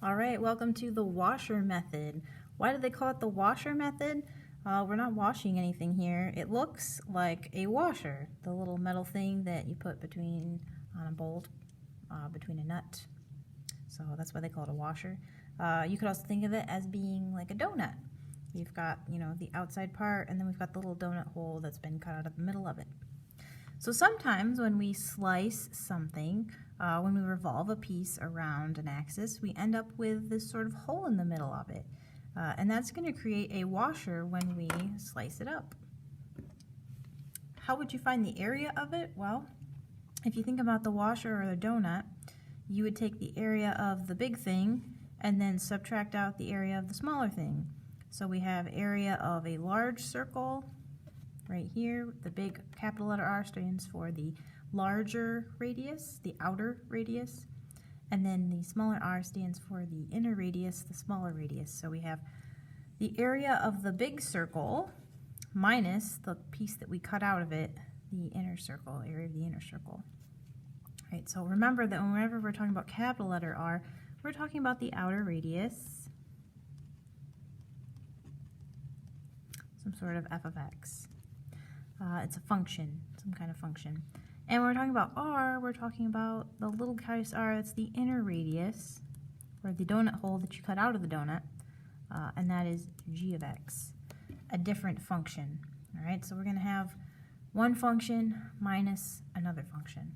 All right, welcome to the washer method. Why do they call it the washer method? We're not washing anything here. It looks like a washer, the little metal thing that you put between on a bolt, between a nut. So that's why they call it a washer. You could also think of it as being like a donut. You've got, the outside part, and then we've got the little donut hole that's been cut out of the middle of it. So sometimes when we slice something, when we revolve a piece around an axis, we end up with this sort of hole in the middle of it. And that's going to create a washer when we slice it up. How would you find the area of it? Well, if you think about the washer or the donut, you would take the area of the big thing and then subtract out the area of the smaller thing. So we have area of a large circle right here. The big capital letter R stands for the larger radius, the outer radius, and then the smaller r stands for the inner radius, the smaller radius. So we have the area of the big circle minus the piece that we cut out of it, the inner circle, area of the inner circle. Right, so remember that whenever we're talking about capital letter R, we're talking about the outer radius, some sort of f of x. It's a function, some kind of function. And when we're talking about r, we're talking about the little case r, that's the inner radius, or the donut hole that you cut out of the donut, and that is g of x, a different function. All right, so we're going to have one function minus another function.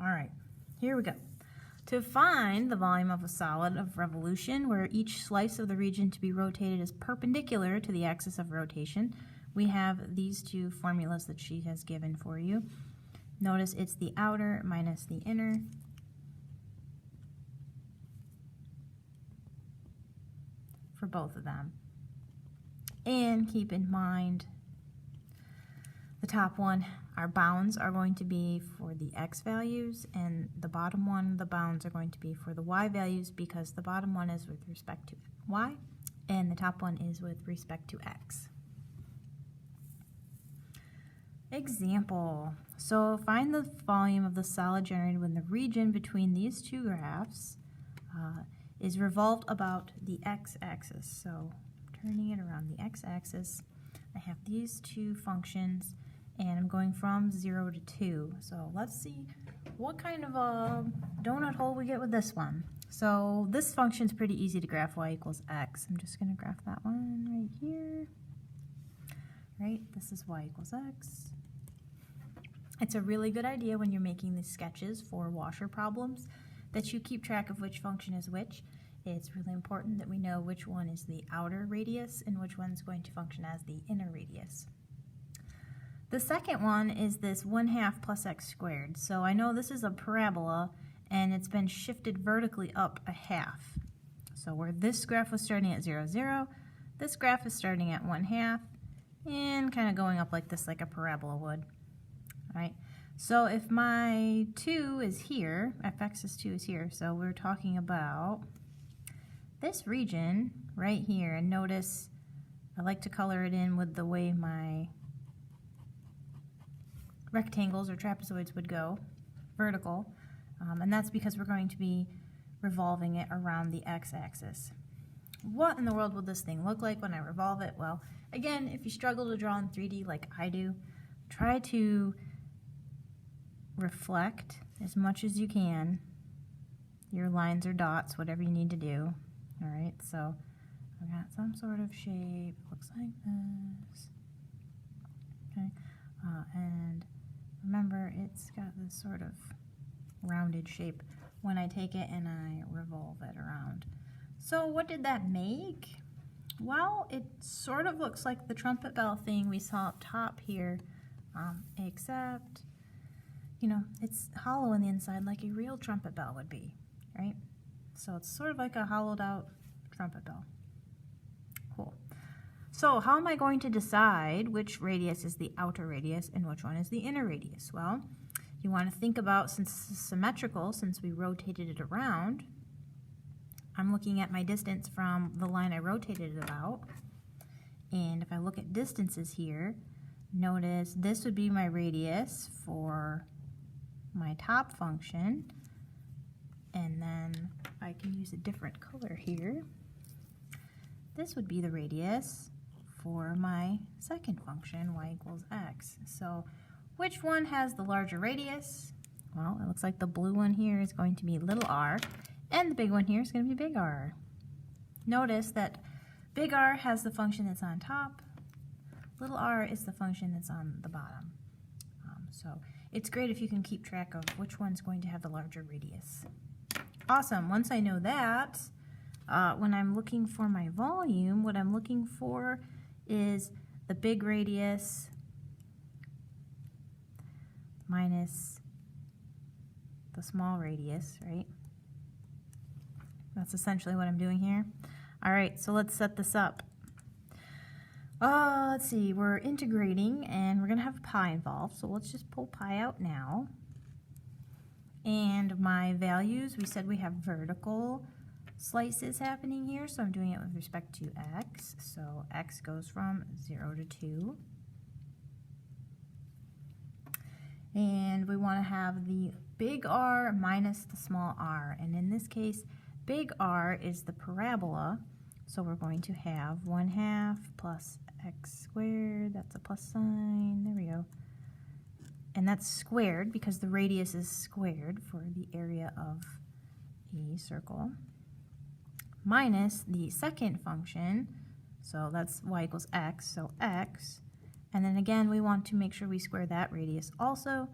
All right, here we go. To find the volume of a solid of revolution, where each slice of the region to be rotated is perpendicular to the axis of rotation, we have these two formulas that she has given for you. Notice it's the outer minus the inner. For both of them. And keep in mind the top one, our bounds are going to be for the x values, and the bottom one, the bounds are going to be for the y values, because the bottom one is with respect to y, and the top one is with respect to x. Example. So find the volume of the solid generated when the region between these two graphs is revolved about the x-axis. So turning it around the x-axis, I have these two functions, and I'm going from 0 to 2. So let's see what kind of a donut hole we get with this one. So this function is pretty easy to graph, y equals x. I'm just going to graph that one right here. Right, this is y equals x. It's a really good idea when you're making these sketches for washer problems that you keep track of which function is which. It's really important that we know which one is the outer radius and which one's going to function as the inner radius. The second one is this 1/2 plus x squared. So I know this is a parabola and it's been shifted vertically up a half. So where this graph was starting at 0, 0, this graph is starting at 1/2 and kind of going up like this, like a parabola would. Right? So if my 2 is here, fx is 2 is here, so we're talking about this region right here, and notice I like to color it in with the way my rectangles or trapezoids would go, vertical, and that's because we're going to be revolving it around the x-axis. What in the world will this thing look like when I revolve it? Well, again, if you struggle to draw in 3D like I do, try to reflect as much as you can your lines or dots, whatever you need to do. All right, so I've got some sort of shape, looks like this. Okay, and remember it's got this sort of rounded shape when I take it and I revolve it around. So what did that make? Well, it sort of looks like the trumpet bell thing we saw up top here, except it's hollow on the inside like a real trumpet bell would be, right? So it's sort of like a hollowed out trumpet bell. Cool. So how am I going to decide which radius is the outer radius and which one is the inner radius? Well, you want to think about, since this is symmetrical, since we rotated it around, I'm looking at my distance from the line I rotated it about. And if I look at distances here, notice this would be my radius for my top function, and then I use a different color here. This would be the radius for my second function, y equals x. So which one has the larger radius? Well, it looks like the blue one here is going to be little r, and the big one here is going to be big R. Notice that big R has the function that's on top, little r is the function that's on the bottom. So it's great if you can keep track of which one's going to have the larger radius. Awesome. Once I know that, when I'm looking for my volume, what I'm looking for is the big radius minus the small radius, right? That's essentially what I'm doing here. All right, so let's set this up. Let's see, we're integrating and we're gonna have pi involved, so let's just pull pi out now. And my values, we said we have vertical slices happening here, so I'm doing it with respect to x. So x goes from 0 to 2. And we want to have the big R minus the small r. And in this case, big R is the parabola, so we're going to have 1/2 plus x squared, that's a plus sign, there we go. And that's squared because the radius is squared for the area of a circle, minus the second function, so that's y equals x, so x, and then again we want to make sure we square that radius also,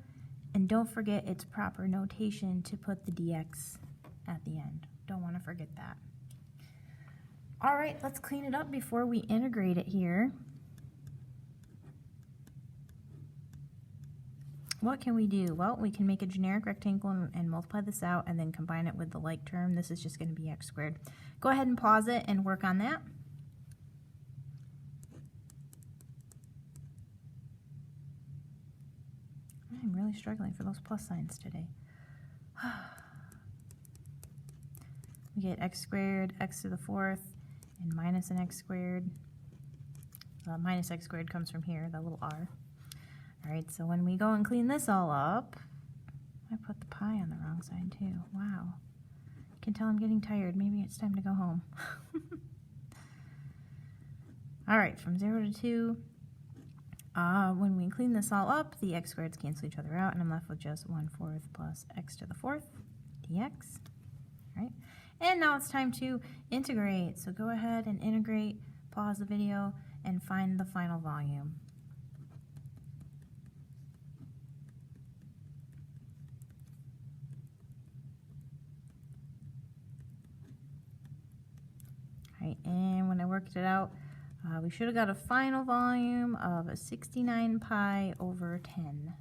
and don't forget it's proper notation to put the dx at the end. Don't want to forget that. Alright, let's clean it up before we integrate it here. What can we do? Well, we can make a generic rectangle and multiply this out and then combine it with the like term. This is just going to be x squared. Go ahead and pause it and work on that. I'm really struggling for those plus signs today. We get x squared, x to the 4th, and minus an x squared. Minus x squared comes from here, the little r. Alright, so when we go and clean this all up, I put the pi on the wrong side too. Wow. You can tell I'm getting tired. Maybe it's time to go home. Alright, from 0 to 2, when we clean this all up, the x squareds cancel each other out, and I'm left with just 1/4 plus x to the 4th dx. Alright, and now it's time to integrate. So go ahead and integrate, pause the video, and find the final volume. Alright, and when I worked it out, we should have got a final volume of 69 pi over 10.